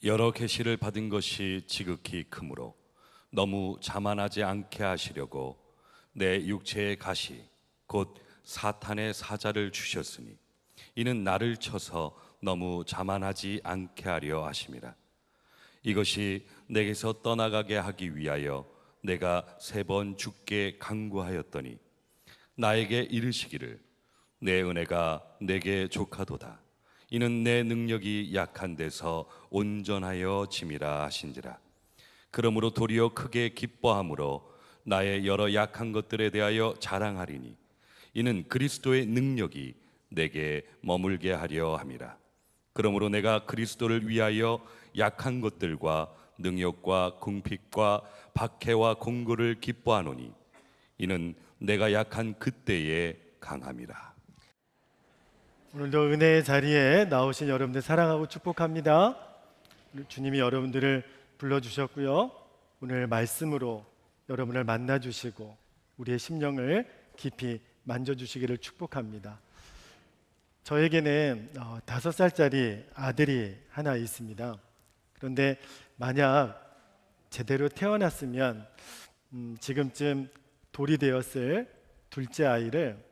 여러 계시를 받은 것이 지극히 크므로 너무 자만하지 않게 하시려고 내 육체의 가시 곧 사탄의 사자를 주셨으니 이는 나를 쳐서 너무 자만하지 않게 하려 하심이라. 이것이 내게서 떠나가게 하기 위하여 내가 3번 주께 간구하였더니 나에게 이르시기를 내 은혜가 내게 족하도다. 이는 내 능력이 약한 데서 온전하여 짐이라 하신지라. 그러므로 도리어 크게 기뻐함으로 나의 여러 약한 것들에 대하여 자랑하리니 이는 그리스도의 능력이 내게 머물게 하려 함이라. 그러므로 내가 그리스도를 위하여 약한 것들과 능욕과 궁핍과 박해와 공고를 기뻐하노니 이는 내가 약한 그때에 강함이라. 오늘도 은혜의 자리에 나오신 여러분들 사랑하고 축복합니다. 주님이 여러분들을 불러주셨고요. 오늘 말씀으로 여러분을 만나주시고 우리의 심령을 깊이 만져주시기를 축복합니다. 저에게는 5살짜리 아들이 하나 있습니다. 그런데 만약 제대로 태어났으면 지금쯤 돌이 되었을 둘째 아이를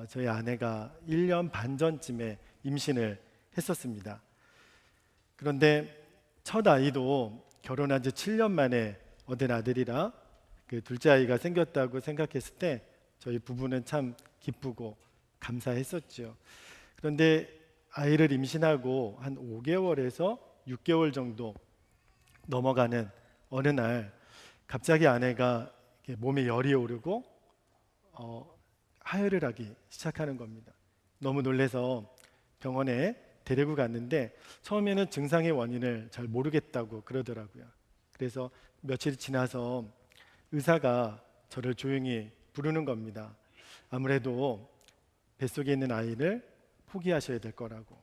저희 아내가 1년 반 전쯤에 임신을 했었습니다. 그런데 첫 아이도 결혼한 지 7년 만에 얻은 아들이라 그 둘째 아이가 생겼다고 생각했을 때 저희 부부는 참 기쁘고 감사했었죠. 그런데 아이를 임신하고 한 5개월에서 6개월 정도 넘어가는 어느 날 갑자기 아내가 몸에 열이 오르고 하혈을 하기 시작하는 겁니다. 너무 놀라서 병원에 데리고 갔는데 처음에는 증상의 원인을 잘 모르겠다고 그러더라고요. 그래서 며칠 지나서 의사가 저를 조용히 부르는 겁니다. 아무래도 뱃속에 있는 아이를 포기하셔야 될 거라고.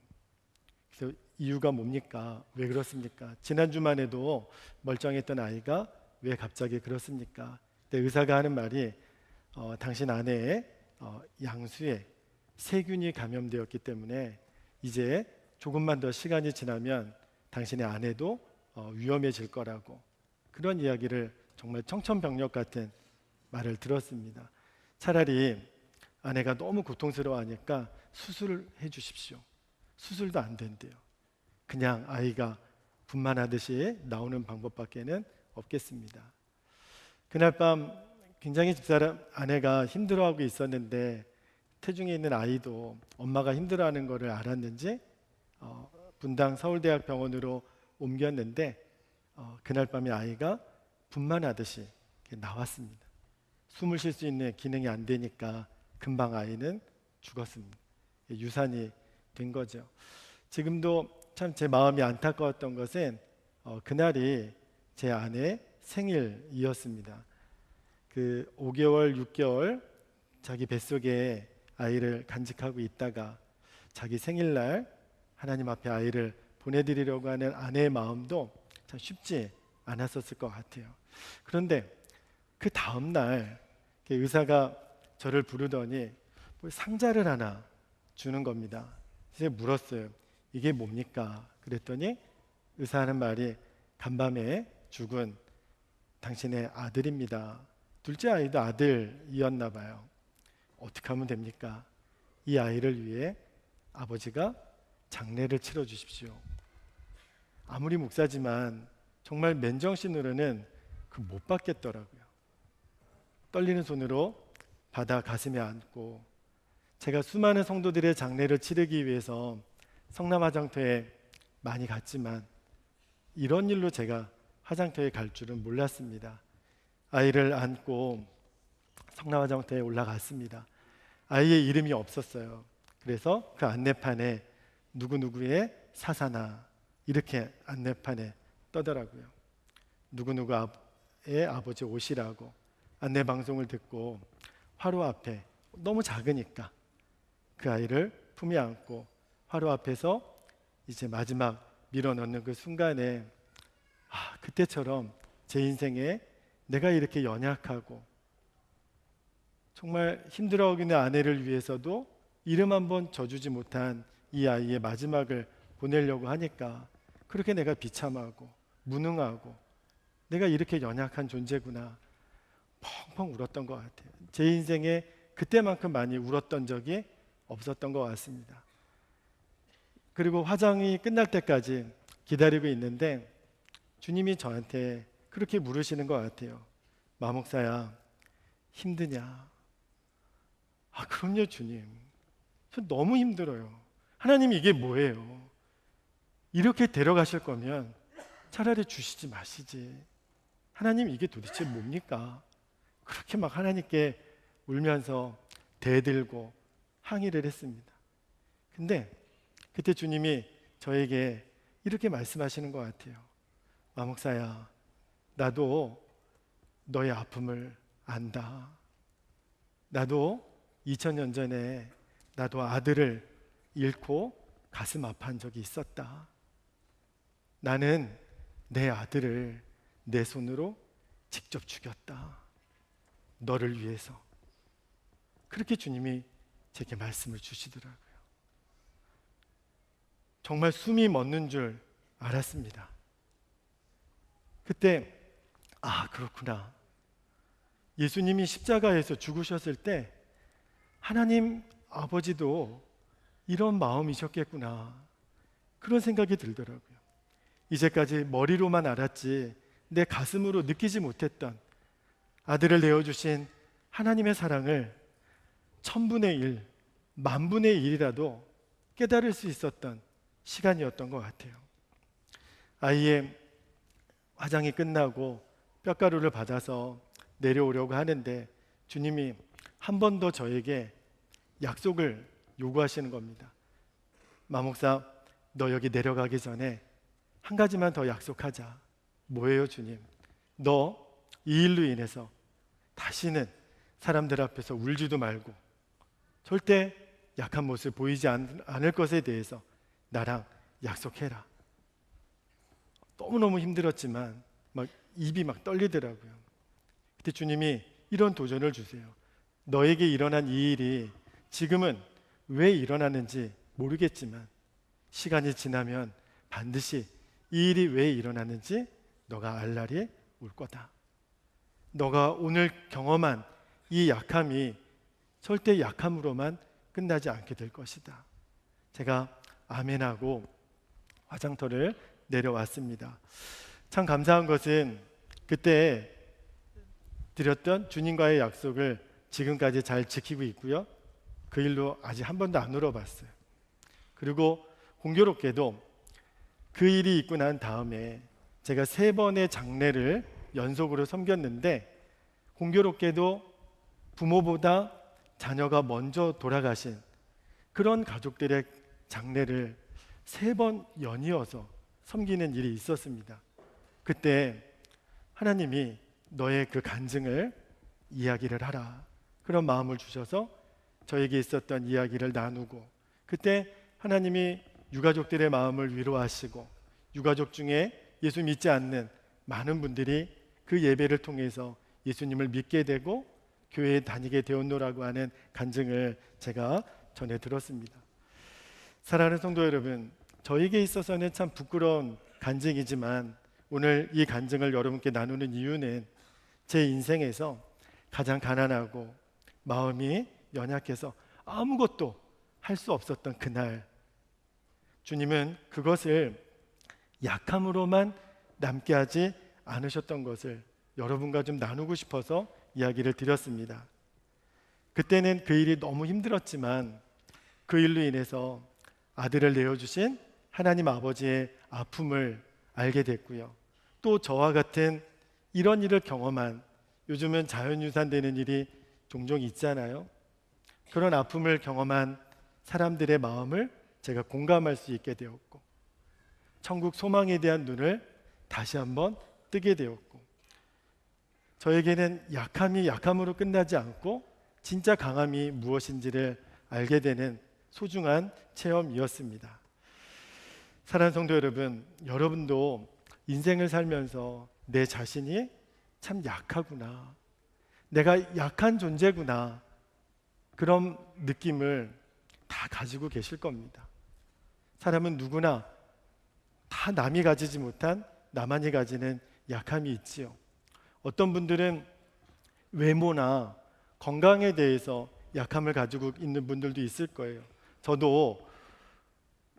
그래서 이유가 뭡니까? 왜 그렇습니까? 지난주만 해도 멀쩡했던 아이가 왜 갑자기 그렇습니까? 근데 의사가 하는 말이 당신 아내의 양수에 세균이 감염되었기 때문에 이제 조금만 더 시간이 지나면 당신의 아내도 위험해질 거라고, 그런 이야기를 정말 청천벽력 같은 말을 들었습니다. 차라리 아내가 너무 고통스러워하니까 수술을 해주십시오. 수술도 안 된대요. 그냥 아이가 분만하듯이 나오는 방법밖에는 없겠습니다. 그날 밤 굉장히 집사람 아내가 힘들어하고 있었는데 태중에 있는 아이도 엄마가 힘들어하는 것을 알았는지 분당 서울대학병원으로 옮겼는데 그날 밤에 아이가 분만하듯이 나왔습니다. 숨을 쉴 수 있는 기능이 안 되니까 금방 아이는 죽었습니다. 유산이 된 거죠. 지금도 참 제 마음이 안타까웠던 것은 그날이 제 아내의 생일이었습니다. 그 5개월, 6개월 자기 뱃속에 아이를 간직하고 있다가 자기 생일날 하나님 앞에 아이를 보내드리려고 하는 아내의 마음도 참 쉽지 않았었을 것 같아요. 그런데 그 다음날 의사가 저를 부르더니 상자를 하나 주는 겁니다. 그래서 물었어요. 이게 뭡니까? 그랬더니 의사 하는 말이 간밤에 죽은 당신의 아들입니다. 둘째 아이도 아들이었나 봐요. 어떻게 하면 됩니까? 이 아이를 위해 아버지가 장례를 치러 주십시오. 아무리 목사지만 정말 맨정신으로는 못 받겠더라고요. 떨리는 손으로 받아 가슴에 안고 제가 수많은 성도들의 장례를 치르기 위해서 성남화장터에 많이 갔지만 이런 일로 제가 화장터에 갈 줄은 몰랐습니다. 아이를 안고 성남화장터에 올라갔습니다. 아이의 이름이 없었어요. 그래서 그 안내판에 누구누구의 사사나 이렇게 안내판에 떠더라고요. 누구누구의 아버지 오시라고. 안내 방송을 듣고 화로 앞에 너무 작으니까 그 아이를 품에 안고 화로 앞에서 이제 마지막 밀어넣는 그 순간에 그때처럼 제 인생에 내가 이렇게 연약하고 정말 힘들어하고 있는 아내를 위해서도 이름 한번 져주지 못한 이 아이의 마지막을 보내려고 하니까 그렇게 내가 비참하고 무능하고 내가 이렇게 연약한 존재구나 펑펑 울었던 것 같아요. 제 인생에 그때만큼 많이 울었던 적이 없었던 것 같습니다. 그리고 화장이 끝날 때까지 기다리고 있는데 주님이 저한테 그렇게 물으시는 것 같아요. 마목사야, 힘드냐? 아, 그럼요, 주님. 저 너무 힘들어요. 하나님, 이게 뭐예요? 이렇게 데려가실 거면 차라리 주시지 마시지. 하나님, 이게 도대체 뭡니까? 그렇게 막 하나님께 울면서 대들고 항의를 했습니다. 근데 그때 주님이 저에게 이렇게 말씀하시는 것 같아요. 마목사야, 나도 너의 아픔을 안다. 나도 2000년 전에 나도 아들을 잃고 가슴 아파한 적이 있었다. 나는 내 아들을 내 손으로 직접 죽였다. 너를 위해서. 그렇게 주님이 제게 말씀을 주시더라고요. 정말 숨이 멎는 줄 알았습니다. 그때 아, 그렇구나. 예수님이 십자가에서 죽으셨을 때 하나님 아버지도 이런 마음이셨겠구나. 그런 생각이 들더라고요. 이제까지 머리로만 알았지 내 가슴으로 느끼지 못했던 아들을 내어주신 하나님의 사랑을 1000분의 1, 10,000분의 1이라도 깨달을 수 있었던 시간이었던 것 같아요. 아이의 화장이 끝나고 뼈가루를 받아서 내려오려고 하는데 주님이 한 번 더 저에게 약속을 요구하시는 겁니다. 마목사, 너 여기 내려가기 전에 한 가지만 더 약속하자. 뭐예요, 주님? 너 이 일로 인해서 다시는 사람들 앞에서 울지도 말고 절대 약한 모습 보이지 않을 것에 대해서 나랑 약속해라. 너무너무 힘들었지만 막 입이 막 떨리더라고요. 그때 주님이 이런 도전을 주세요. 너에게 일어난 이 일이 지금은 왜 일어나는지 모르겠지만 시간이 지나면 반드시 이 일이 왜 일어나는지 너가 알 날이 올 거다. 너가 오늘 경험한 이 약함이 절대 약함으로만 끝나지 않게 될 것이다. 제가 아멘하고 화장터를 내려왔습니다. 참 감사한 것은 그때 드렸던 주님과의 약속을 지금까지 잘 지키고 있고요. 그 일로 아직 한 번도 안 울어봤어요. 그리고 공교롭게도 그 일이 있고 난 다음에 제가 3번의 장례를 연속으로 섬겼는데 공교롭게도 부모보다 자녀가 먼저 돌아가신 그런 가족들의 장례를 3번 연이어서 섬기는 일이 있었습니다. 그때 하나님이 너의 그 간증을 이야기를 하라. 그런 마음을 주셔서 저에게 있었던 이야기를 나누고 그때 하나님이 유가족들의 마음을 위로하시고 유가족 중에 예수 믿지 않는 많은 분들이 그 예배를 통해서 예수님을 믿게 되고 교회에 다니게 되었노라고 하는 간증을 제가 전해 들었습니다. 사랑하는 성도 여러분, 저에게 있어서는 참 부끄러운 간증이지만 오늘 이 간증을 여러분께 나누는 이유는 제 인생에서 가장 가난하고 마음이 연약해서 아무것도 할 수 없었던 그날 주님은 그것을 약함으로만 남게 하지 않으셨던 것을 여러분과 좀 나누고 싶어서 이야기를 드렸습니다. 그때는 그 일이 너무 힘들었지만 그 일로 인해서 아들을 내어주신 하나님 아버지의 아픔을 알게 됐고요. 또 저와 같은 이런 일을 경험한 요즘은 자연유산되는 일이 종종 있잖아요. 그런 아픔을 경험한 사람들의 마음을 제가 공감할 수 있게 되었고 천국 소망에 대한 눈을 다시 한번 뜨게 되었고 저에게는 약함이 약함으로 끝나지 않고 진짜 강함이 무엇인지를 알게 되는 소중한 체험이었습니다. 사랑하는 성도 여러분, 여러분도 인생을 살면서 내 자신이 참 약하구나, 내가 약한 존재구나, 그런 느낌을 다 가지고 계실 겁니다. 사람은 누구나 다 남이 가지지 못한 나만이 가지는 약함이 있지요. 어떤 분들은 외모나 건강에 대해서 약함을 가지고 있는 분들도 있을 거예요. 저도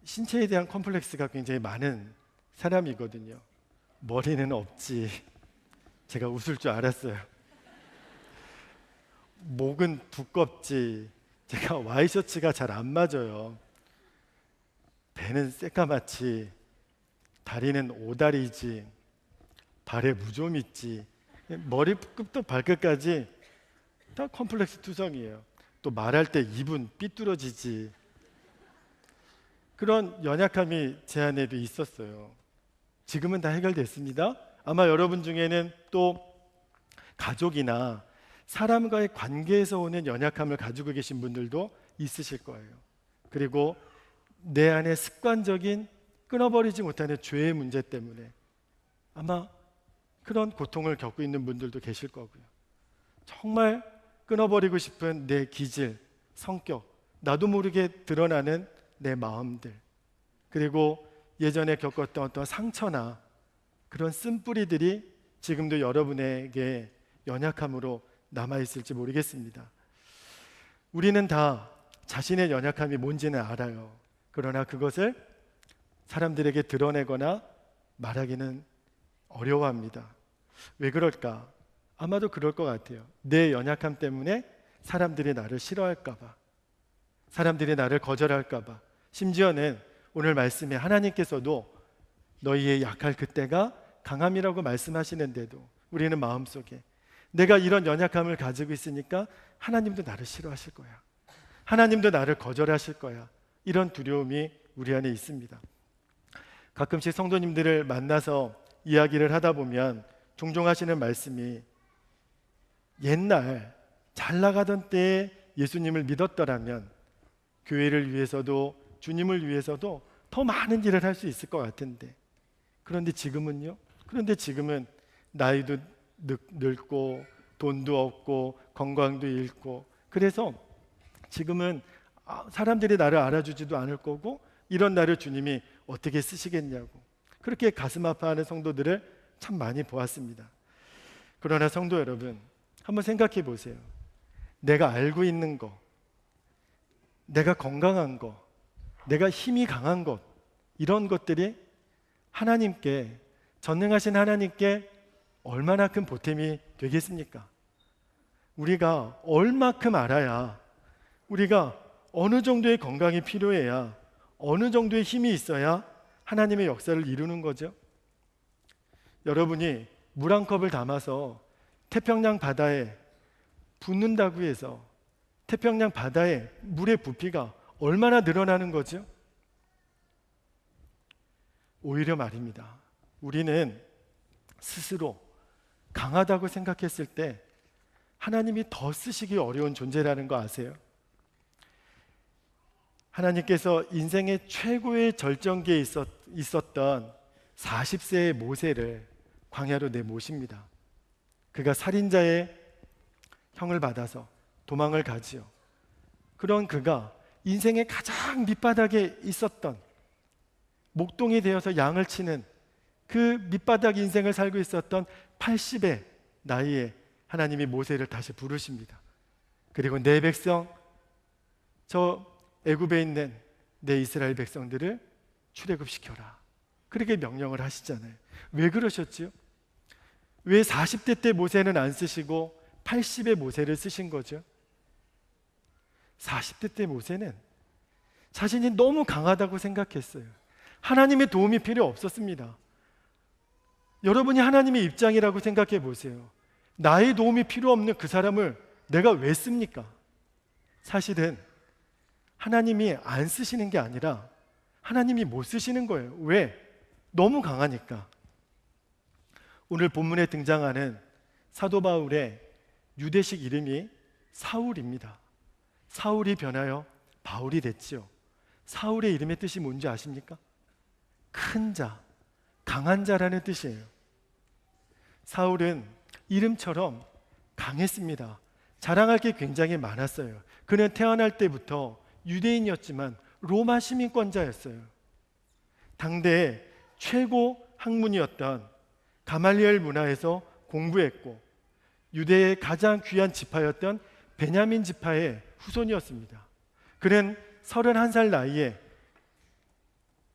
신체에 대한 컴플렉스가 굉장히 많은 사람이거든요. 머리는 없지. 제가 웃을 줄 알았어요. 목은 두껍지. 제가 와이셔츠가 잘 안 맞아요. 배는 새까맣지. 다리는 오다리지. 발에 무좀 있지. 머리끝부터 발끝까지 다 컴플렉스 투성이에요. 또 말할 때 입은 삐뚤어지지. 그런 연약함이 제 안에도 있었어요. 지금은 다 해결됐습니다. 아마 여러분 중에는 또 가족이나 사람과의 관계에서 오는 연약함을 가지고 계신 분들도 있으실 거예요. 그리고 내 안에 습관적인 끊어버리지 못하는 죄의 문제 때문에 아마 그런 고통을 겪고 있는 분들도 계실 거고요. 정말 끊어버리고 싶은 내 기질, 성격, 나도 모르게 드러나는 내 마음들, 그리고 예전에 겪었던 어떤 상처나 그런 쓴뿌리들이 지금도 여러분에게 연약함으로 남아있을지 모르겠습니다. 우리는 다 자신의 연약함이 뭔지는 알아요. 그러나 그것을 사람들에게 드러내거나 말하기는 어려워합니다. 왜 그럴까? 아마도 그럴 것 같아요. 내 연약함 때문에 사람들이 나를 싫어할까 봐, 사람들이 나를 거절할까 봐. 심지어는 오늘 말씀에 하나님께서도 너희의 약할 그때가 강함이라고 말씀하시는데도 우리는 마음속에 내가 이런 연약함을 가지고 있으니까 하나님도 나를 싫어하실 거야, 하나님도 나를 거절하실 거야, 이런 두려움이 우리 안에 있습니다. 가끔씩 성도님들을 만나서 이야기를 하다 보면 종종 하시는 말씀이 옛날 잘 나가던 때에 예수님을 믿었더라면 교회를 위해서도 주님을 위해서도 더 많은 일을 할 수 있을 것 같은데, 그런데 지금은요? 그런데 지금은 나이도 늙고 돈도 없고 건강도 잃고, 그래서 지금은 사람들이 나를 알아주지도 않을 거고 이런 나를 주님이 어떻게 쓰시겠냐고 그렇게 가슴 아파하는 성도들을 참 많이 보았습니다. 그러나 성도 여러분, 한번 생각해 보세요. 내가 알고 있는 거, 내가 건강한 거, 내가 힘이 강한 것, 이런 것들이 하나님께, 전능하신 하나님께 얼마나 큰 보탬이 되겠습니까? 우리가 얼마큼 알아야, 우리가 어느 정도의 건강이 필요해야, 어느 정도의 힘이 있어야 하나님의 역사를 이루는 거죠. 여러분이 물 한 컵을 담아서 태평양 바다에 붓는다고 해서 태평양 바다에 물의 부피가 얼마나 늘어나는 거죠? 오히려 말입니다. 우리는 스스로 강하다고 생각했을 때 하나님이 더 쓰시기 어려운 존재라는 거 아세요? 하나님께서 인생의 최고의 절정기에 있었던 40세의 모세를 광야로 내모십니다. 그가 살인자의 형을 받아서 도망을 가지요. 그런 그가 인생의 가장 밑바닥에 있었던, 목동이 되어서 양을 치는 그 밑바닥 인생을 살고 있었던 80의 나이에 하나님이 모세를 다시 부르십니다. 그리고 내 백성, 저 애굽에 있는 내 이스라엘 백성들을 출애굽시켜라, 그렇게 명령을 하시잖아요. 왜 그러셨지요? 왜 40대 때 모세는 안 쓰시고 80의 모세를 쓰신 거죠? 40대 때 모세는 자신이 너무 강하다고 생각했어요. 하나님의 도움이 필요 없었습니다. 여러분이 하나님의 입장이라고 생각해 보세요. 나의 도움이 필요 없는 그 사람을 내가 왜 씁니까? 사실은 하나님이 안 쓰시는 게 아니라 하나님이 못 쓰시는 거예요. 왜? 너무 강하니까. 오늘 본문에 등장하는 사도 바울의 유대식 이름이 사울입니다. 사울이 변하여 바울이 됐지요. 사울의 이름의 뜻이 뭔지 아십니까? 큰 자, 강한 자라는 뜻이에요. 사울은 이름처럼 강했습니다. 자랑할 게 굉장히 많았어요. 그는 태어날 때부터 유대인이었지만 로마 시민권자였어요. 당대에 최고 학문이었던 가말리엘 문화에서 공부했고 유대의 가장 귀한 지파였던 베냐민 지파의 후손이었습니다. 그는 31살 나이에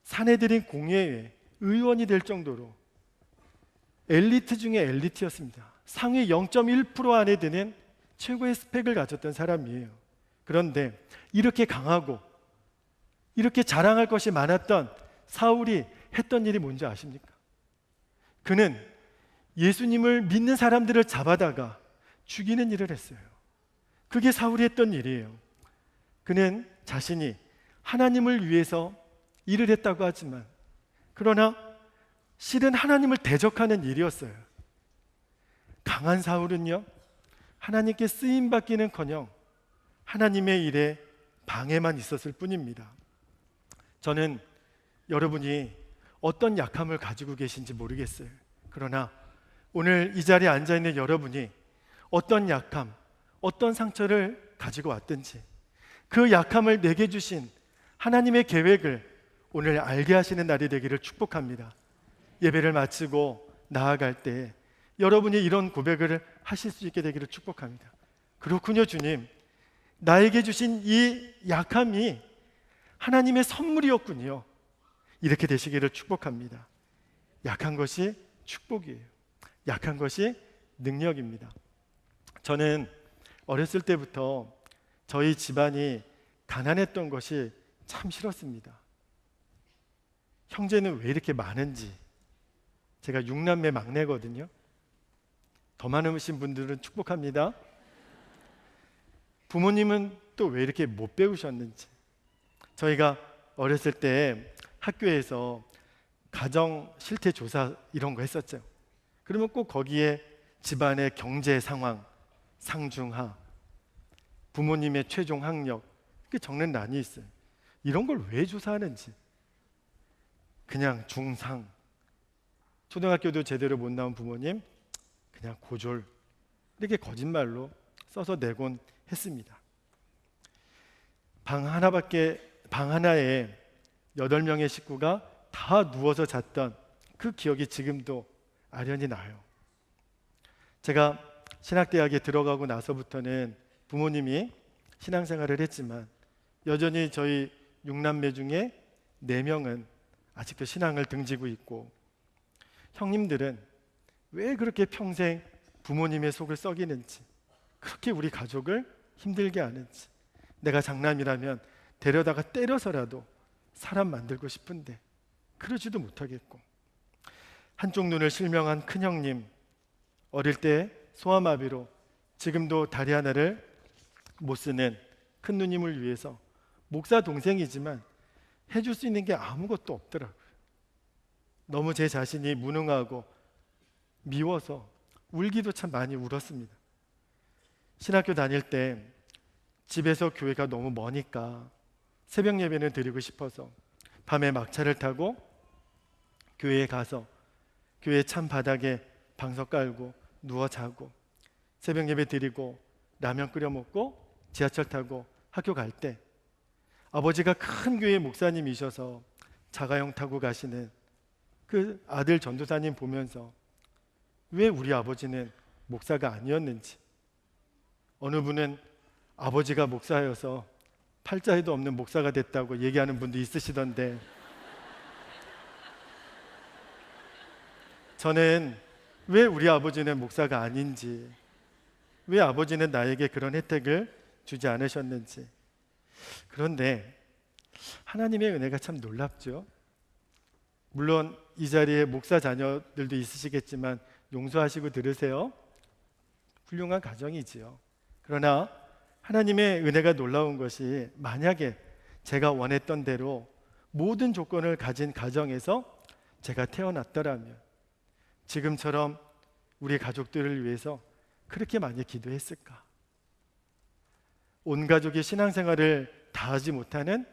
사내들인 공회의 의원이 될 정도로 엘리트 중에 엘리트였습니다. 상위 0.1% 안에 드는 최고의 스펙을 가졌던 사람이에요. 그런데 이렇게 강하고 이렇게 자랑할 것이 많았던 사울이 했던 일이 뭔지 아십니까? 그는 예수님을 믿는 사람들을 잡아다가 죽이는 일을 했어요. 그게 사울이 했던 일이에요. 그는 자신이 하나님을 위해서 일을 했다고 하지만 그러나 실은 하나님을 대적하는 일이었어요. 강한 사울은요, 하나님께 쓰임받기는커녕 하나님의 일에 방해만 있었을 뿐입니다. 저는 여러분이 어떤 약함을 가지고 계신지 모르겠어요. 그러나 오늘 이 자리에 앉아있는 여러분이 어떤 약함, 어떤 상처를 가지고 왔든지 그 약함을 내게 주신 하나님의 계획을 오늘 알게 하시는 날이 되기를 축복합니다. 예배를 마치고 나아갈 때 여러분이 이런 고백을 하실 수 있게 되기를 축복합니다. 그렇군요, 주님. 나에게 주신 이 약함이 하나님의 선물이었군요. 이렇게 되시기를 축복합니다. 약한 것이 축복이에요. 약한 것이 능력입니다. 저는 어렸을 때부터 저희 집안이 가난했던 것이 참 싫었습니다. 형제는 왜 이렇게 많은지. 제가 6남매 막내거든요. 더 많으신 분들은 축복합니다. 부모님은 또 왜 이렇게 못 배우셨는지. 저희가 어렸을 때 학교에서 가정 실태 조사 이런 거 했었죠. 그러면 꼭 거기에 집안의 경제 상황, 상중하, 부모님의 최종 학력 이렇게 적는欄이 있어요. 이런 걸 왜 조사하는지. 그냥 중상, 초등학교도 제대로 못 나온 부모님 그냥 고졸, 이렇게 거짓말로 써서 내곤 했습니다. 방 하나에 8명의 식구가 다 누워서 잤던 그 기억이 지금도 아련히 나요. 제가 신학대학에 들어가고 나서부터는 부모님이 신앙생활을 했지만 여전히 저희 6남매 중에 4명은 아직도 신앙을 등지고 있고, 형님들은 왜 그렇게 평생 부모님의 속을 썩이는지, 그렇게 우리 가족을 힘들게 하는지. 내가 장남이라면 데려다가 때려서라도 사람 만들고 싶은데 그러지도 못하겠고, 한쪽 눈을 실명한 큰형님, 어릴 때 소아마비로 지금도 다리 하나를 못 쓰는 큰 누님을 위해서 목사 동생이지만 해줄 수 있는 게 아무것도 없더라고요. 너무 제 자신이 무능하고 미워서 울기도 참 많이 울었습니다. 신학교 다닐 때 집에서 교회가 너무 머니까 새벽 예배는 드리고 싶어서 밤에 막차를 타고 교회에 가서 교회 찬 바닥에 방석 깔고 누워 자고 새벽 예배 드리고 라면 끓여 먹고 지하철 타고 학교 갈 때 아버지가 큰 교회 목사님이셔서 자가용 타고 가시는 그 아들 전도사님 보면서 왜 우리 아버지는 목사가 아니었는지, 어느 분은 아버지가 목사여서 팔자에도 없는 목사가 됐다고 얘기하는 분도 있으시던데, 저는 왜 우리 아버지는 목사가 아닌지, 왜 아버지는 나에게 그런 혜택을 주지 않으셨는지. 그런데 하나님의 은혜가 참 놀랍죠. 물론 이 자리에 목사 자녀들도 있으시겠지만 용서하시고 들으세요. 훌륭한 가정이지요. 그러나 하나님의 은혜가 놀라운 것이, 만약에 제가 원했던 대로 모든 조건을 가진 가정에서 제가 태어났더라면 지금처럼 우리 가족들을 위해서 그렇게 많이 기도했을까? 온 가족이 신앙생활을 다하지 못하는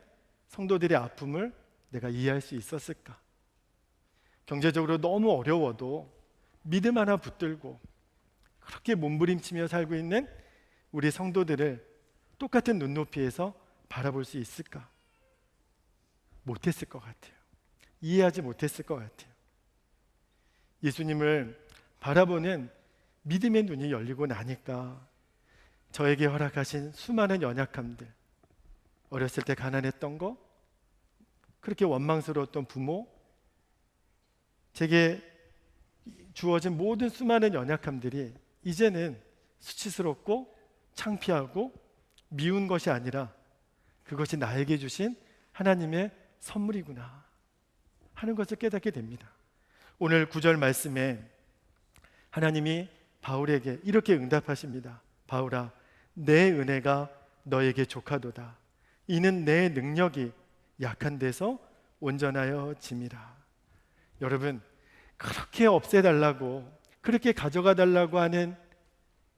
성도들의 아픔을 내가 이해할 수 있었을까? 경제적으로 너무 어려워도 믿음 하나 붙들고 그렇게 몸부림치며 살고 있는 우리 성도들을 똑같은 눈높이에서 바라볼 수 있을까? 못했을 것 같아요. 이해하지 못했을 것 같아요. 예수님을 바라보는 믿음의 눈이 열리고 나니까 저에게 허락하신 수많은 연약함들, 어렸을 때 가난했던 거, 그렇게 원망스러웠던 부모, 제게 주어진 모든 수많은 연약함들이 이제는 수치스럽고 창피하고 미운 것이 아니라 그것이 나에게 주신 하나님의 선물이구나 하는 것을 깨닫게 됩니다. 오늘 9절 말씀에 하나님이 바울에게 이렇게 응답하십니다. 바울아, 내 은혜가 너에게 족하도다. 이는 내 능력이 약한 데서 온전하여 짐이라. 여러분, 그렇게 없애달라고, 그렇게 가져가달라고 하는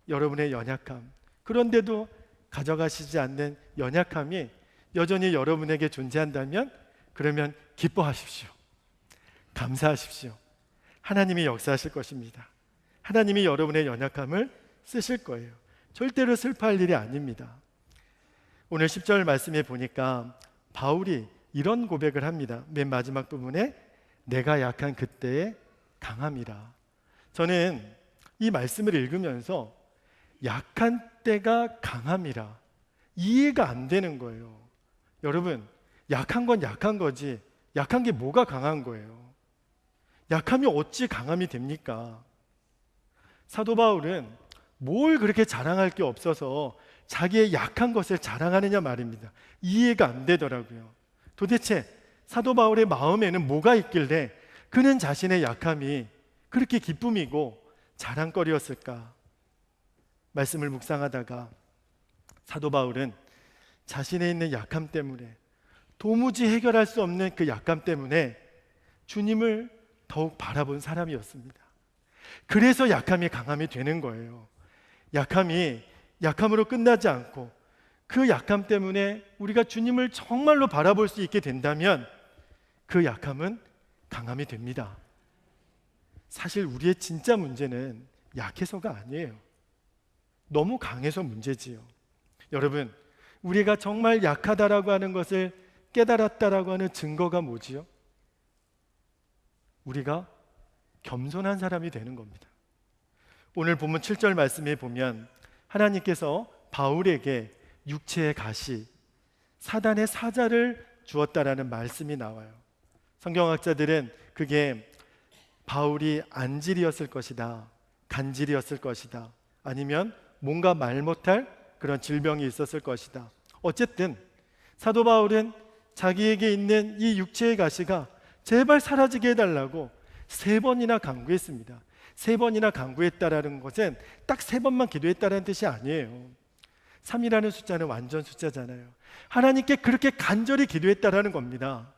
여러분의 연약함, 그런데도 가져가시지 않는 연약함이 여전히 여러분에게 존재한다면 그러면 기뻐하십시오. 감사하십시오. 하나님이 역사하실 것입니다. 하나님이 여러분의 연약함을 쓰실 거예요. 절대로 슬퍼할 일이 아닙니다. 오늘 10절 말씀에 보니까 바울이 이런 고백을 합니다. 맨 마지막 부분에 내가 약한 그때의 강함이라. 저는 이 말씀을 읽으면서 약한 때가 강함이라 이해가 안 되는 거예요. 여러분, 약한 건 약한 거지 약한 게 뭐가 강한 거예요? 약함이 어찌 강함이 됩니까? 사도 바울은 뭘 그렇게 자랑할 게 없어서 자기의 약한 것을 자랑하느냐 말입니다. 이해가 안 되더라고요. 도대체 사도 바울의 마음에는 뭐가 있길래 그는 자신의 약함이 그렇게 기쁨이고 자랑거리였을까? 말씀을 묵상하다가 사도 바울은 자신에 있는 약함 때문에, 도무지 해결할 수 없는 그 약함 때문에 주님을 더욱 바라본 사람이었습니다. 그래서 약함이 강함이 되는 거예요. 약함이 약함으로 끝나지 않고 그 약함 때문에 우리가 주님을 정말로 바라볼 수 있게 된다면 그 약함은 강함이 됩니다. 사실 우리의 진짜 문제는 약해서가 아니에요. 너무 강해서 문제지요. 여러분, 우리가 정말 약하다라고 하는 것을 깨달았다라고 하는 증거가 뭐지요? 우리가 겸손한 사람이 되는 겁니다. 오늘 본문 7절 말씀에 보면 하나님께서 바울에게 육체의 가시, 사단의 사자를 주었다라는 말씀이 나와요. 성경학자들은 그게 바울이 안질이었을 것이다, 간질이었을 것이다, 아니면 뭔가 말 못할 그런 질병이 있었을 것이다. 어쨌든 사도 바울은 자기에게 있는 이 육체의 가시가 제발 사라지게 해달라고 3번이나 간구했습니다. 3번이나 간구했다라는 것은 딱 3번만 기도했다는 뜻이 아니에요. 3이라는 숫자는 완전 숫자잖아요. 하나님께 그렇게 간절히 기도했다라는 겁니다.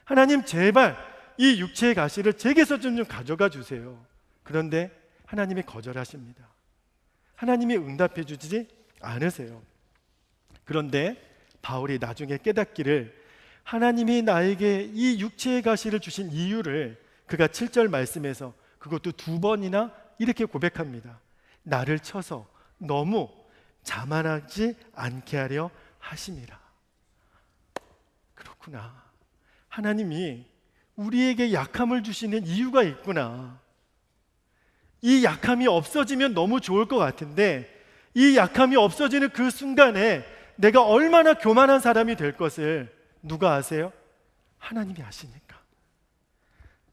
하나님, 제발 이 육체의 가시를 제게서 좀 가져가 주세요. 그런데 하나님이 거절하십니다. 하나님이 응답해 주지 않으세요. 그런데 바울이 나중에 깨닫기를 하나님이 나에게 이 육체의 가시를 주신 이유를 그가 7절 말씀에서 그것도 2번이나 이렇게 고백합니다. 나를 쳐서 너무 자만하지 않게 하려 하심이라. 그렇구나. 하나님이 우리에게 약함을 주시는 이유가 있구나. 이 약함이 없어지면 너무 좋을 것 같은데 이 약함이 없어지는 그 순간에 내가 얼마나 교만한 사람이 될 것을 누가 아세요? 하나님이 아시니까.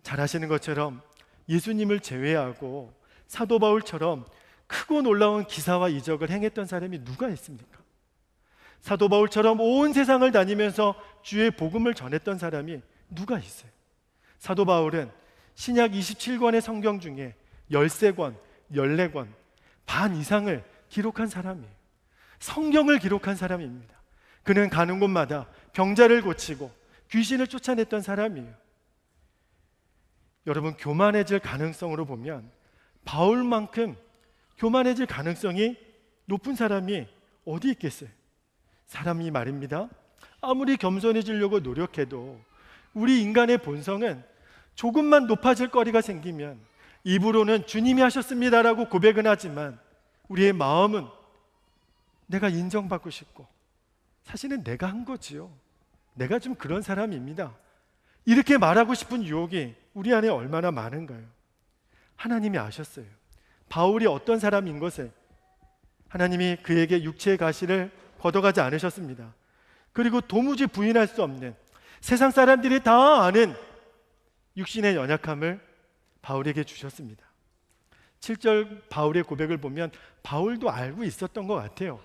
잘 아시는 것처럼 예수님을 제외하고 사도 바울처럼 크고 놀라운 기사와 이적을 행했던 사람이 누가 있습니까? 사도 바울처럼 온 세상을 다니면서 주의 복음을 전했던 사람이 누가 있어요? 사도 바울은 신약 27권의 성경 중에 13권, 14권, 반 이상을 기록한 사람이에요. 성경을 기록한 사람입니다. 그는 가는 곳마다 병자를 고치고 귀신을 쫓아냈던 사람이에요. 여러분, 교만해질 가능성으로 보면 바울만큼 교만해질 가능성이 높은 사람이 어디 있겠어요? 사람이 말입니다, 아무리 겸손해지려고 노력해도 우리 인간의 본성은 조금만 높아질 거리가 생기면 입으로는 주님이 하셨습니다라고 고백은 하지만 우리의 마음은 내가 인정받고 싶고, 사실은 내가 한 거지요. 내가 좀 그런 사람입니다. 이렇게 말하고 싶은 유혹이 우리 안에 얼마나 많은가요? 하나님이 아셨어요. 바울이 어떤 사람인 것을. 하나님이 그에게 육체의 가시를 걷어가지 않으셨습니다. 그리고 도무지 부인할 수 없는, 세상 사람들이 다 아는 육신의 연약함을 바울에게 주셨습니다. 7절 바울의 고백을 보면 바울도 알고 있었던 것 같아요.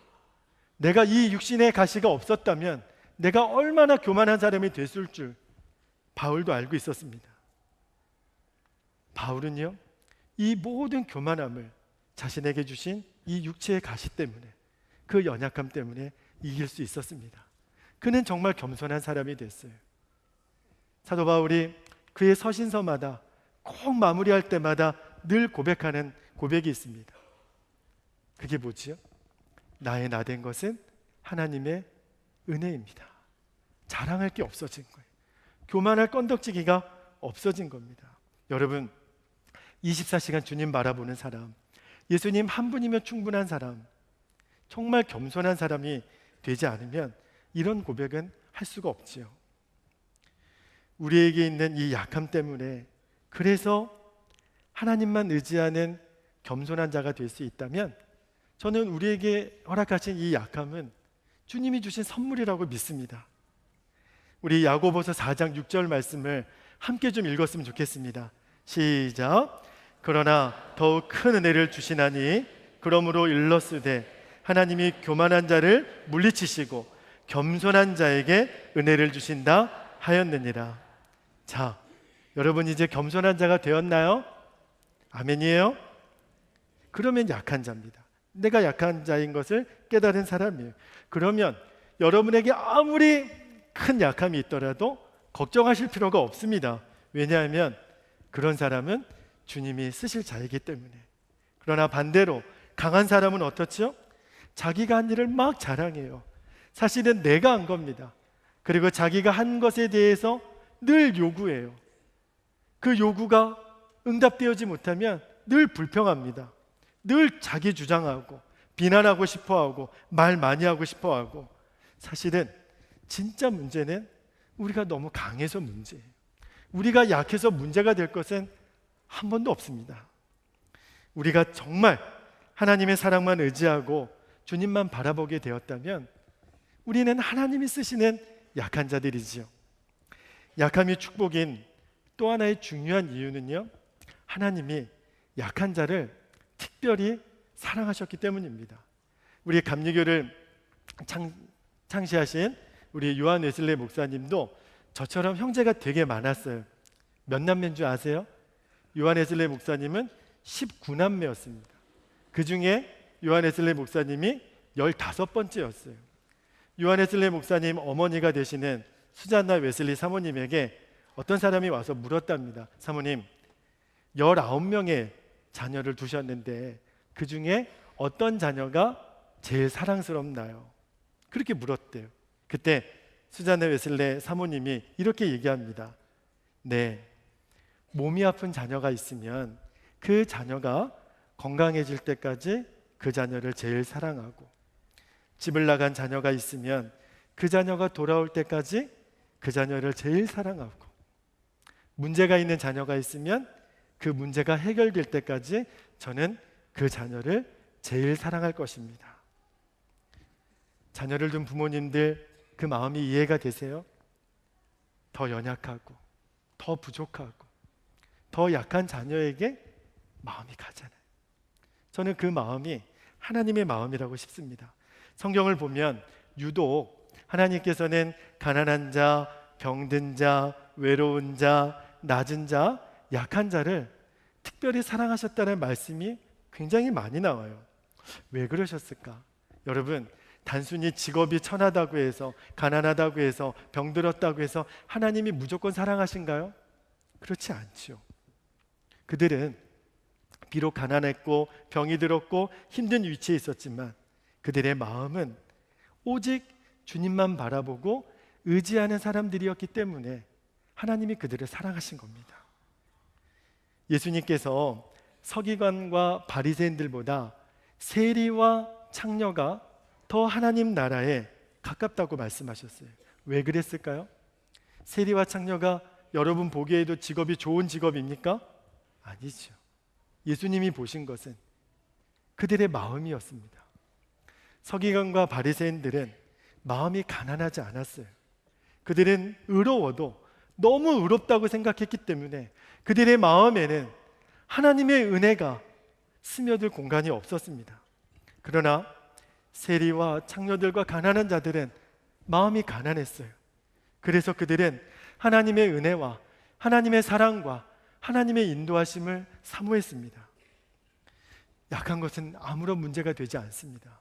내가 이 육신의 가시가 없었다면 내가 얼마나 교만한 사람이 됐을 줄 바울도 알고 있었습니다. 바울은요, 이 모든 교만함을 자신에게 주신 이 육체의 가시 때문에, 그 연약함 때문에 이길 수 있었습니다. 그는 정말 겸손한 사람이 됐어요. 사도 바울이 그의 서신서마다 꼭 마무리할 때마다 늘 고백하는 고백이 있습니다. 그게 뭐지요? 나의 나된 것은 하나님의 은혜입니다. 자랑할 게 없어진 거예요. 교만할 건덕지기가 없어진 겁니다. 여러분, 24시간 주님 바라보는 사람, 예수님 한 분이면 충분한 사람, 정말 겸손한 사람이 되지 않으면 이런 고백은 할 수가 없지요. 우리에게 있는 이 약함 때문에, 그래서 하나님만 의지하는 겸손한 자가 될 수 있다면, 저는 우리에게 허락하신 이 약함은 주님이 주신 선물이라고 믿습니다. 우리 야고보서 4장 6절 말씀을 함께 좀 읽었으면 좋겠습니다. 시작. 그러나 더욱 큰 은혜를 주시나니 그러므로 일렀으되 하나님이 교만한 자를 물리치시고 겸손한 자에게 은혜를 주신다 하였느니라. 자, 여러분 이제 겸손한 자가 되었나요? 아멘이에요? 그러면 약한 자입니다. 내가 약한 자인 것을 깨달은 사람이에요. 그러면 여러분에게 아무리 큰 약함이 있더라도 걱정하실 필요가 없습니다. 왜냐하면 그런 사람은 주님이 쓰실 자이기 때문에. 그러나 반대로 강한 사람은 어떻죠? 자기가 한 일을 막 자랑해요. 사실은 내가 한 겁니다. 그리고 자기가 한 것에 대해서 늘 요구해요. 그 요구가 응답되어지 못하면 늘 불평합니다. 늘 자기 주장하고 비난하고 싶어하고 말 많이 하고 싶어하고. 사실은 진짜 문제는 우리가 너무 강해서 문제예요. 우리가 약해서 문제가 될 것은 한 번도 없습니다. 우리가 정말 하나님의 사랑만 의지하고 주님만 바라보게 되었다면 우리는 하나님이 쓰시는 약한 자들이지요. 약함이 축복인 또 하나의 중요한 이유는요, 하나님이 약한 자를 특별히 사랑하셨기 때문입니다. 우리 감리교를 창시하신 우리 요한 웨슬레 목사님도 저처럼 형제가 되게 많았어요. 몇 남매인 줄 아세요? 요한 웨슬레 목사님은 19남매였습니다. 그 중에 요한 웨슬레 목사님이 15번째였어요. 요한 웨슬레 목사님 어머니가 되시는 수잔나 웨슬리 사모님에게 어떤 사람이 와서 물었답니다. 사모님, 19명의 자녀를 두셨는데 그 중에 어떤 자녀가 제일 사랑스럽나요? 그렇게 물었대요. 그때 수잔나 웨슬레 사모님이 이렇게 얘기합니다. 네, 몸이 아픈 자녀가 있으면 그 자녀가 건강해질 때까지 그 자녀를 제일 사랑하고, 집을 나간 자녀가 있으면 그 자녀가 돌아올 때까지 그 자녀를 제일 사랑하고, 문제가 있는 자녀가 있으면 그 문제가 해결될 때까지 저는 그 자녀를 제일 사랑할 것입니다. 자녀를 둔 부모님들 그 마음이 이해가 되세요? 더 연약하고 더 부족하고 더 약한 자녀에게 마음이 가잖아요. 저는 그 마음이 하나님의 마음이라고 싶습니다. 성경을 보면 유독 하나님께서는 가난한 자, 병든 자, 외로운 자, 낮은 자, 약한 자를 특별히 사랑하셨다는 말씀이 굉장히 많이 나와요. 왜 그러셨을까? 여러분, 단순히 직업이 천하다고 해서, 가난하다고 해서, 병들었다고 해서 하나님이 무조건 사랑하신가요? 그렇지 않죠. 그들은 비록 가난했고 병이 들었고 힘든 위치에 있었지만 그들의 마음은 오직 주님만 바라보고 의지하는 사람들이었기 때문에 하나님이 그들을 사랑하신 겁니다. 예수님께서 서기관과 바리새인들보다 세리와 창녀가 더 하나님 나라에 가깝다고 말씀하셨어요. 왜 그랬을까요? 세리와 창녀가 여러분 보기에도 직업이 좋은 직업입니까? 아니죠. 예수님이 보신 것은 그들의 마음이었습니다. 서기관과 바리새인들은 마음이 가난하지 않았어요. 그들은 의로워도 너무 의롭다고 생각했기 때문에 그들의 마음에는 하나님의 은혜가 스며들 공간이 없었습니다. 그러나 세리와 창녀들과 가난한 자들은 마음이 가난했어요. 그래서 그들은 하나님의 은혜와 하나님의 사랑과 하나님의 인도하심을 사모했습니다. 약한 것은 아무런 문제가 되지 않습니다.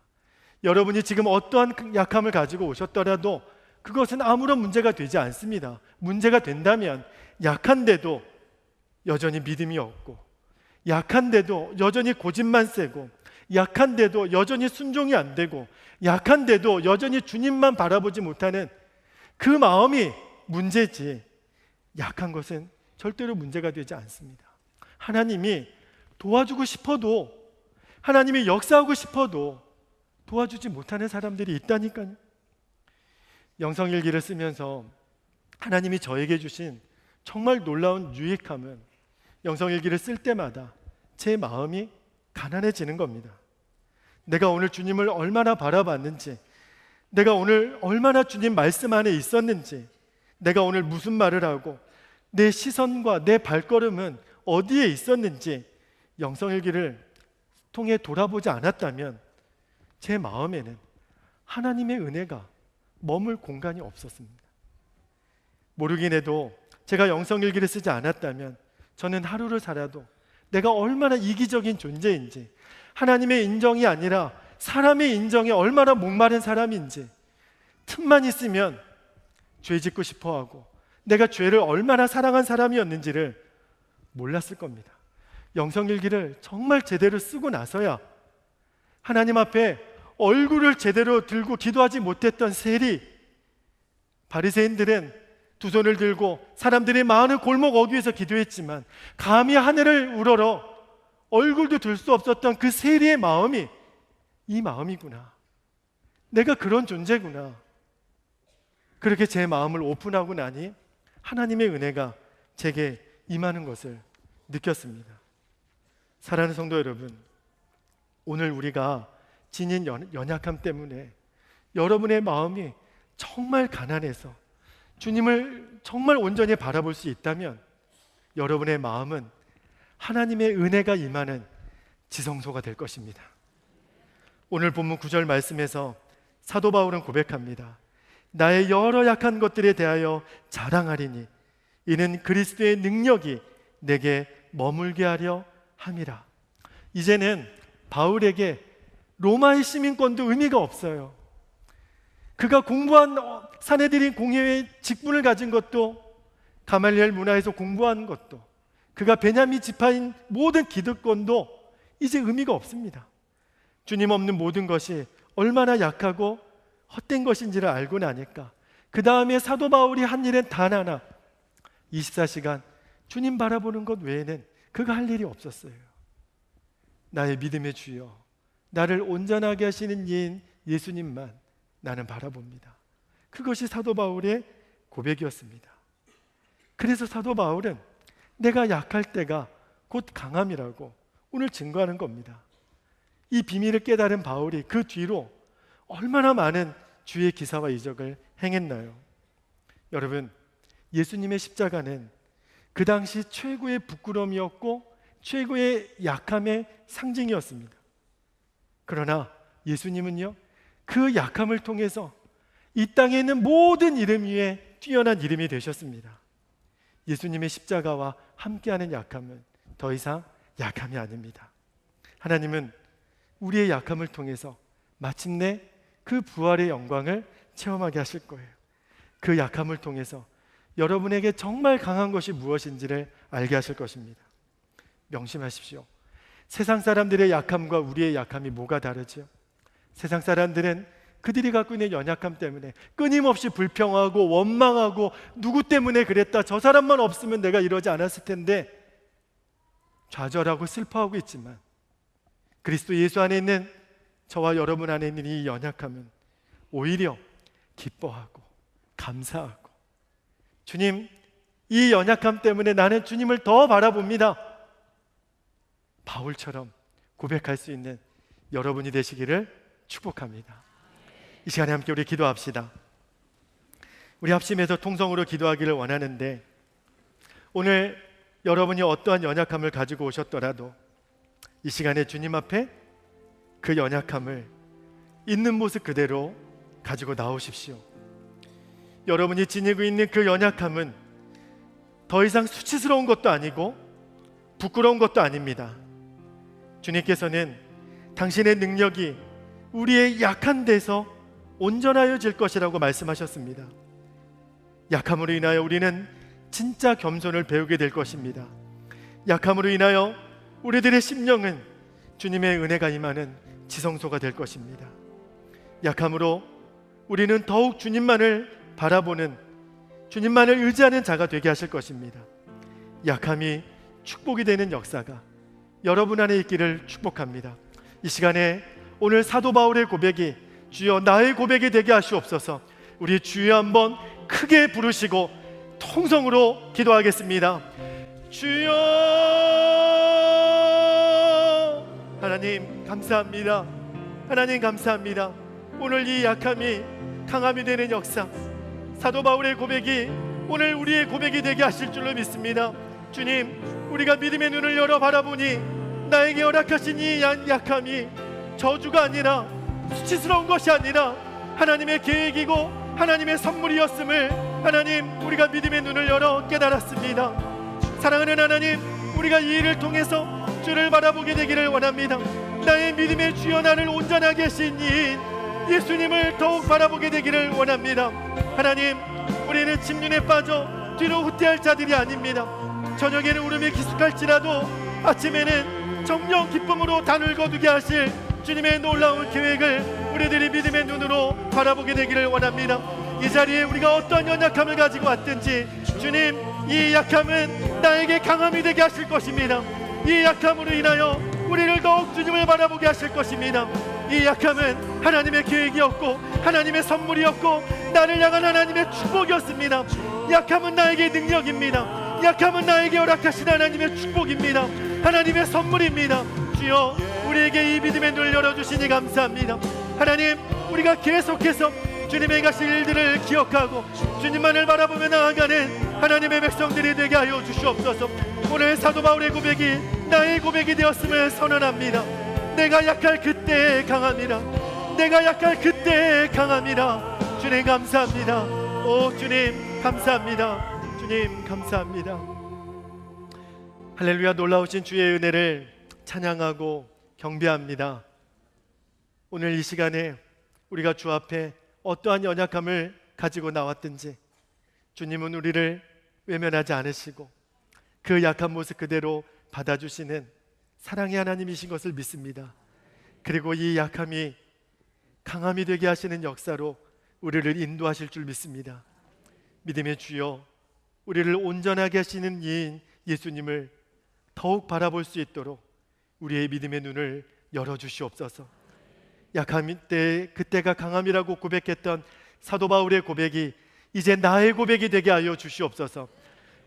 여러분이 지금 어떠한 약함을 가지고 오셨더라도 그것은 아무런 문제가 되지 않습니다. 문제가 된다면 약한데도 여전히 믿음이 없고, 약한데도 여전히 고집만 세고, 약한데도 여전히 순종이 안 되고, 약한데도 여전히 주님만 바라보지 못하는 그 마음이 문제지, 약한 것은 절대로 문제가 되지 않습니다. 하나님이 도와주고 싶어도, 하나님이 역사하고 싶어도 도와주지 못하는 사람들이 있다니까요. 영성일기를 쓰면서 하나님이 저에게 주신 정말 놀라운 유익함은 영성일기를 쓸 때마다 제 마음이 가난해지는 겁니다. 내가 오늘 주님을 얼마나 바라봤는지, 내가 오늘 얼마나 주님 말씀 안에 있었는지, 내가 오늘 무슨 말을 하고 내 시선과 내 발걸음은 어디에 있었는지 영성일기를 통해 돌아보지 않았다면 제 마음에는 하나님의 은혜가 머물 공간이 없었습니다. 모르긴 해도 제가 영성일기를 쓰지 않았다면 저는 하루를 살아도 내가 얼마나 이기적인 존재인지, 하나님의 인정이 아니라 사람의 인정에 얼마나 목마른 사람인지, 틈만 있으면 죄 짓고 싶어하고 내가 죄를 얼마나 사랑한 사람이었는지를 몰랐을 겁니다. 영성일기를 정말 제대로 쓰고 나서야 하나님 앞에 얼굴을 제대로 들고 기도하지 못했던 세리, 바리새인들은 두 손을 들고 사람들이 많은 골목 어귀에서 기도했지만 감히 하늘을 우러러 얼굴도 들 수 없었던 그 세리의 마음이 이 마음이구나, 내가 그런 존재구나. 그렇게 제 마음을 오픈하고 나니 하나님의 은혜가 제게 임하는 것을 느꼈습니다. 사랑하는 성도 여러분, 오늘 우리가 지닌 연약함 때문에 여러분의 마음이 정말 가난해서 주님을 정말 온전히 바라볼 수 있다면 여러분의 마음은 하나님의 은혜가 임하는 지성소가 될 것입니다. 오늘 본문 9절 말씀에서 사도 바울은 고백합니다. 나의 여러 약한 것들에 대하여 자랑하리니 이는 그리스도의 능력이 내게 머물게 하려 함이라. 이제는 바울에게 로마의 시민권도 의미가 없어요. 그가 공부한 사내들인 공회의 직분을 가진 것도, 가말리엘 문화에서 공부한 것도, 그가 베냐민 지파인 모든 기득권도 이제 의미가 없습니다. 주님 없는 모든 것이 얼마나 약하고 헛된 것인지를 알고 나니까 그 다음에 사도 바울이 한 일은 단 하나, 24시간 주님 바라보는 것 외에는 그가 할 일이 없었어요. 나의 믿음의 주여, 나를 온전하게 하시는 이인 예수님만 나는 바라봅니다. 그것이 사도 바울의 고백이었습니다. 그래서 사도 바울은 내가 약할 때가 곧 강함이라고 오늘 증거하는 겁니다. 이 비밀을 깨달은 바울이 그 뒤로 얼마나 많은 주의 기사와 이적을 행했나요? 여러분, 예수님의 십자가는 그 당시 최고의 부끄러움이었고 최고의 약함의 상징이었습니다. 그러나 예수님은요, 그 약함을 통해서 이 땅에 있는 모든 이름 위에 뛰어난 이름이 되셨습니다. 예수님의 십자가와 함께하는 약함은 더 이상 약함이 아닙니다. 하나님은 우리의 약함을 통해서 마침내 그 부활의 영광을 체험하게 하실 거예요. 그 약함을 통해서 여러분에게 정말 강한 것이 무엇인지를 알게 하실 것입니다. 명심하십시오. 세상 사람들의 약함과 우리의 약함이 뭐가 다르죠? 세상 사람들은 그들이 갖고 있는 연약함 때문에 끊임없이 불평하고 원망하고 누구 때문에 그랬다, 저 사람만 없으면 내가 이러지 않았을 텐데 좌절하고 슬퍼하고 있지만 그리스도 예수 안에 있는 저와 여러분 안에 있는 이 연약함은 오히려 기뻐하고 감사하고, 주님, 이 이 연약함 때문에 나는 주님을 더 바라봅니다. 바울처럼 고백할 수 있는 여러분이 되시기를 축복합니다. 이 시간에 함께 우리 기도합시다. 우리 합심해서 통성으로 기도하기를 원하는데, 오늘 여러분이 어떠한 연약함을 가지고 오셨더라도 이 시간에 주님 앞에 그 연약함을 있는 모습 그대로 가지고 나오십시오. 여러분이 지니고 있는 그 연약함은 더 이상 수치스러운 것도 아니고 부끄러운 것도 아닙니다. 주님께서는 당신의 능력이 우리의 약한 데서 온전하여질 것이라고 말씀하셨습니다. 약함으로 인하여 우리는 진짜 겸손을 배우게 될 것입니다. 약함으로 인하여 우리들의 심령은 주님의 은혜가 임하는 지성소가 될 것입니다. 약함으로 우리는 더욱 주님만을 바라보는, 주님만을 의지하는 자가 되게 하실 것입니다. 약함이 축복이 되는 역사가 여러분 안에 있기를 축복합니다. 이 시간에 오늘 사도 바울의 고백이 주여 나의 고백이 되게 하시옵소서. 우리 주여 한번 크게 부르시고 통성으로 기도하겠습니다. 주여, 하나님 감사합니다. 하나님 감사합니다. 오늘 이 약함이 강함이 되는 역사, 사도 바울의 고백이 오늘 우리의 고백이 되게 하실 줄로 믿습니다. 주님, 우리가 믿음의 눈을 열어 바라보니 나에게 허락하신 이 약함이 저주가 아니라, 수치스러운 것이 아니라 하나님의 계획이고 하나님의 선물이었음을 하나님, 우리가 믿음의 눈을 열어 깨달았습니다. 사랑하는 하나님, 우리가 이 일을 통해서 주를 바라보게 되기를 원합니다. 나의 믿음의 주여, 나를 온전하게 하신 이인 예수님을 더욱 바라보게 되기를 원합니다. 하나님, 우리는 침륜에 빠져 뒤로 후퇴할 자들이 아닙니다. 저녁에는 울음이 기숙할지라도 아침에는 정녕 기쁨으로 다 늙어두게 하실 주님의 놀라운 계획을 우리들이 믿음의 눈으로 바라보게 되기를 원합니다. 이 자리에 우리가 어떤 연약함을 가지고 왔든지 주님, 이 약함은 나에게 강함이 되게 하실 것입니다. 이 약함으로 인하여 우리를 더욱 주님을 바라보게 하실 것입니다. 이 약함은 하나님의 계획이었고 하나님의 선물이었고 나를 향한 하나님의 축복이었습니다. 약함은 나에게 능력입니다. 약함은 나에게 허락하신 하나님의 축복입니다. 하나님의 선물입니다. 주여, 우리에게 이 믿음의 눈을 열어주시니 감사합니다. 하나님, 우리가 계속해서 주님의 가실 일들을 기억하고 주님만을 바라보며 나아가는 하나님의 백성들이 되게 하여 주시옵소서. 오늘 사도 바울의 고백이 나의 고백이 되었음을 선언합니다. 내가 약할 그때에 강함이라, 내가 약할 그때에 강함이라. 주님 감사합니다. 오 주님 감사합니다. 주님 감사합니다. 할렐루야. 놀라우신 주의 은혜를 찬양하고 경배합니다. 오늘 이 시간에 우리가 주 앞에 어떠한 연약함을 가지고 나왔든지 주님은 우리를 외면하지 않으시고 그 약한 모습 그대로 받아주시는 사랑의 하나님이신 것을 믿습니다. 그리고 이 약함이 강함이 되게 하시는 역사로 우리를 인도하실 줄 믿습니다. 믿음의 주여, 우리를 온전하게 하시는 이인 예수님을 더욱 바라볼 수 있도록 우리의 믿음의 눈을 열어주시옵소서. 약함 때 그때가 강함이라고 고백했던 사도 바울의 고백이 이제 나의 고백이 되게 하여 주시옵소서.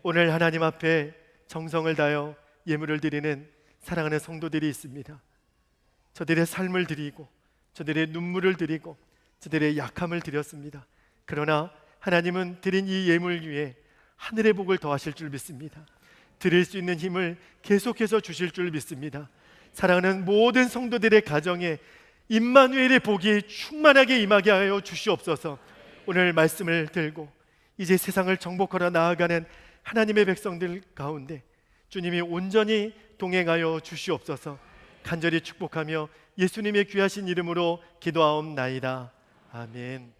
오늘 하나님 앞에 정성을 다하여 예물을 드리는 사랑하는 성도들이 있습니다. 저들의 삶을 드리고 저들의 눈물을 드리고 저들의 약함을 드렸습니다. 그러나 하나님은 드린 이 예물 위에 하늘의 복을 더하실 줄 믿습니다. 드릴 수 있는 힘을 계속해서 주실 줄 믿습니다. 사랑하는 모든 성도들의 가정에 임마누엘의 복이 충만하게 임하게 하여 주시옵소서. 오늘 말씀을 들고 이제 세상을 정복하러 나아가는 하나님의 백성들 가운데 주님이 온전히 동행하여 주시옵소서. 간절히 축복하며 예수님의 귀하신 이름으로 기도하옵나이다. 아멘.